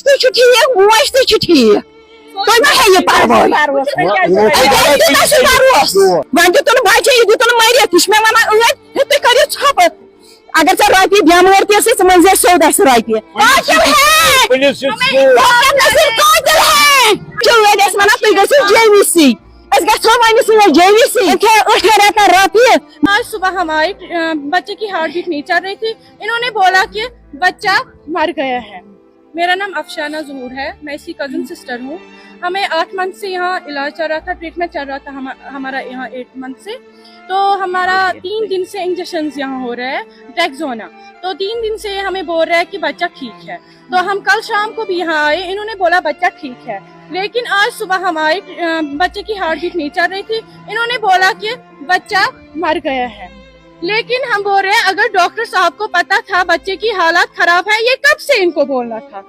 تھی ٹھیک موج تھی ٹھیک تھی ما ہے پرواہ ون دن بچے یہ دن مرت یہ میں ون تھی کرو ژھپ اگر ژے رۄپیہِ بٮ۪مٲرۍ تہِ ٲسٕے ژٕ مٔنزِ سیوٚد اَسہِ رۄپیہِ قاتل ہے چٲرۍ ٲسۍ وَنان تُہۍ گٔژھِو JVC أسۍ گژھو وۄنۍ سۭتۍ JVC ٲٹھن رٮ۪تن رۄپیہِ آج صبح ہم آئے بچے کی ہارٹ بیٹ نہیں چل رہی تھی انہوں نے بولا کہ بچہ مر گیا ہے. میرا نام افشانہ ظہور ہے, میں اس کی کزن سسٹر ہوں. ہمیں 8 منتھ سے یہاں علاج چل رہا تھا, ٹریٹمنٹ چل رہا تھا ہمارا یہاں 8 منتھ سے. تو ہمارا 3 دن سے انجیکشنز یہاں ہو رہا ہے ٹیکزونا. تو 3 دن سے ہمیں بول رہا ہے کہ بچہ ٹھیک ہے. تو ہم کل شام کو بھی یہاں آئے, انہوں نے بولا بچہ ٹھیک ہے. لیکن آج صبح ہم آئے بچے کی ہارٹ بیٹ نہیں چل رہی تھی, انہوں نے بولا کہ بچہ مر گیا ہے. لیکن ہم بول رہے ہیں اگر ڈاکٹر صاحب کو پتا تھا بچے کی حالت خراب ہے یہ کب سے ان کو بولنا تھا.